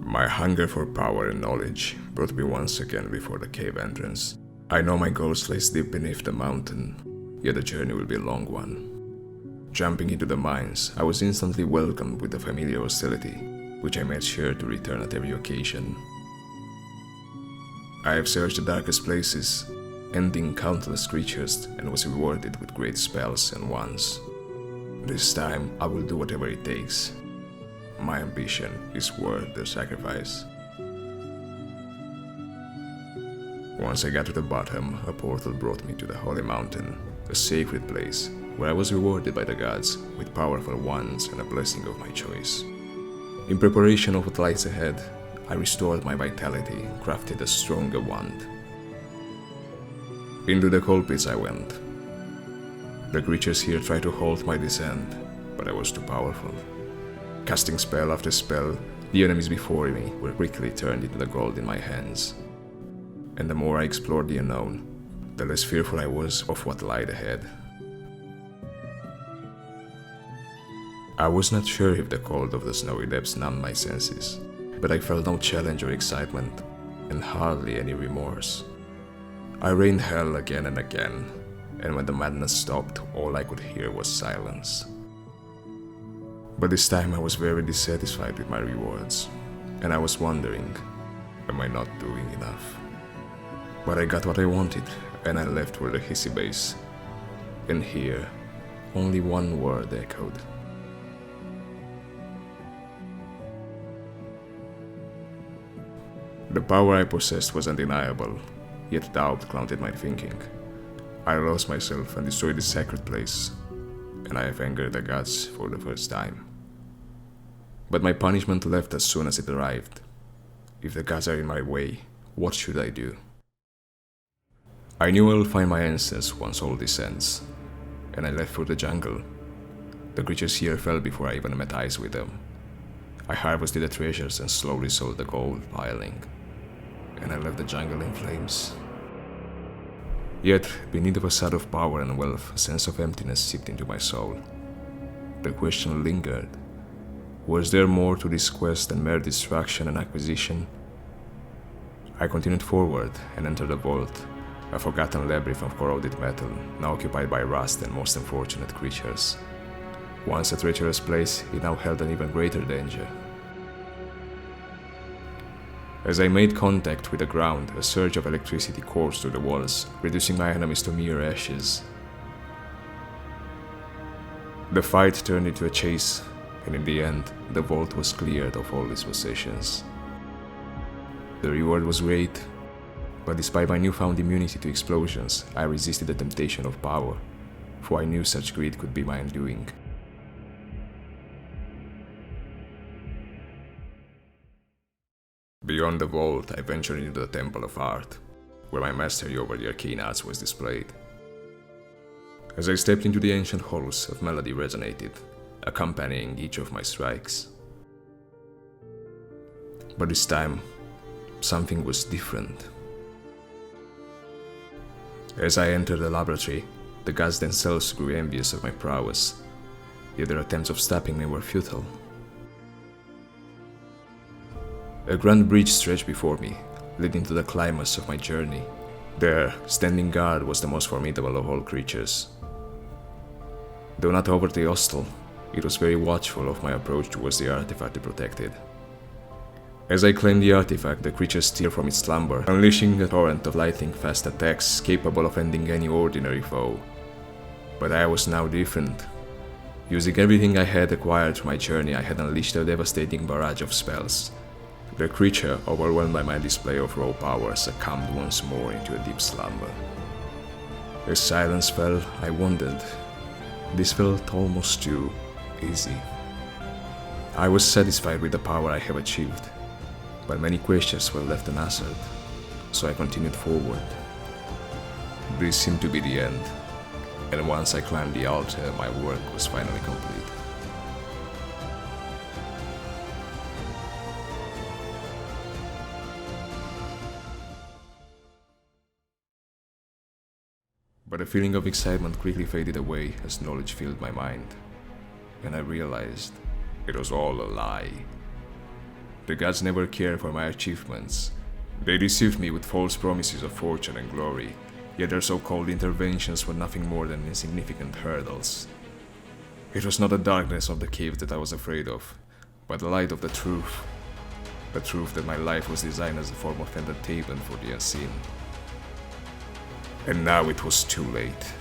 My hunger for power and knowledge brought me once again before the cave entrance. I know my goals lies deep beneath the mountain, yet the journey will be a long one. Jumping into the mines, I was instantly welcomed with a familiar hostility, which I made sure to return at every occasion. I have searched the darkest places, ending countless creatures, and was rewarded with great spells and wands. This time, I will do whatever it takes. My ambition is worth the sacrifice. Once I got to the bottom, a portal brought me to the Holy Mountain, a sacred place where I was rewarded by the gods with powerful wands and a blessing of my choice. In preparation of what lies ahead, I restored my vitality and crafted a stronger wand. Into the cold pits I went. The creatures here tried to halt my descent, but I was too powerful. Casting spell after spell, the enemies before me were quickly turned into the gold in my hands. And the more I explored the unknown, the less fearful I was of what lied ahead. I was not sure if the cold of the snowy depths numbed my senses, but I felt no challenge or excitement, and hardly any remorse. I rained hell again and again, and when the madness stopped, all I could hear was silence. But this time I was very dissatisfied with my rewards, and I was wondering, am I not doing enough? But I got what I wanted, and I left for the hissy base. And here, only one word echoed. The power I possessed was undeniable, yet doubt clouded my thinking. I lost myself and destroyed the sacred place, and I have angered the gods for the first time. But my punishment left as soon as it arrived. If the gods are in my way, what should I do? I knew I would find my answers once all this ends, and I left for the jungle. The creatures here fell before I even met eyes with them. I harvested the treasures and slowly saw the gold piling, and I left the jungle in flames. Yet, beneath the facade of power and wealth, a sense of emptiness seeped into my soul. The question lingered. Was there more to this quest than mere distraction and acquisition? I continued forward and entered the vault, a forgotten labyrinth of corroded metal, now occupied by rust and most unfortunate creatures. Once a treacherous place, it now held an even greater danger. As I made contact with the ground, a surge of electricity coursed through the walls, reducing my enemies to mere ashes. The fight turned into a chase, and in the end, the vault was cleared of all its possessions. The reward was great, but despite my newfound immunity to explosions, I resisted the temptation of power, for I knew such greed could be my undoing. Beyond the vault, I ventured into the Temple of Art, where my mastery over the arcane arts was displayed. As I stepped into the ancient halls, a melody resonated, accompanying each of my strikes. But this time, something was different. As I entered the laboratory, the gods themselves grew envious of my prowess, yet their attempts of stopping me were futile. A grand bridge stretched before me, leading to the climax of my journey. There, standing guard was the most formidable of all creatures. Though not overtly hostile, it was very watchful of my approach towards the artifact it protected. As I claimed the artifact, the creature stirred from its slumber, unleashing a torrent of lightning-fast attacks capable of ending any ordinary foe. But I was now different. Using everything I had acquired through my journey, I had unleashed a devastating barrage of spells. The creature, overwhelmed by my display of raw power, succumbed once more into a deep slumber. As silence fell, I wondered. This felt almost too easy. I was satisfied with the power I have achieved, but many questions were left unanswered, so I continued forward. This seemed to be the end, and once I climbed the altar, my work was finally complete. But the feeling of excitement quickly faded away as knowledge filled my mind, and I realized it was all a lie. The gods never cared for my achievements. They deceived me with false promises of fortune and glory, yet their so-called interventions were nothing more than insignificant hurdles. It was not the darkness of the cave that I was afraid of, but the light of the truth. The truth that my life was designed as a form of entertainment for the unseen. And now it was too late.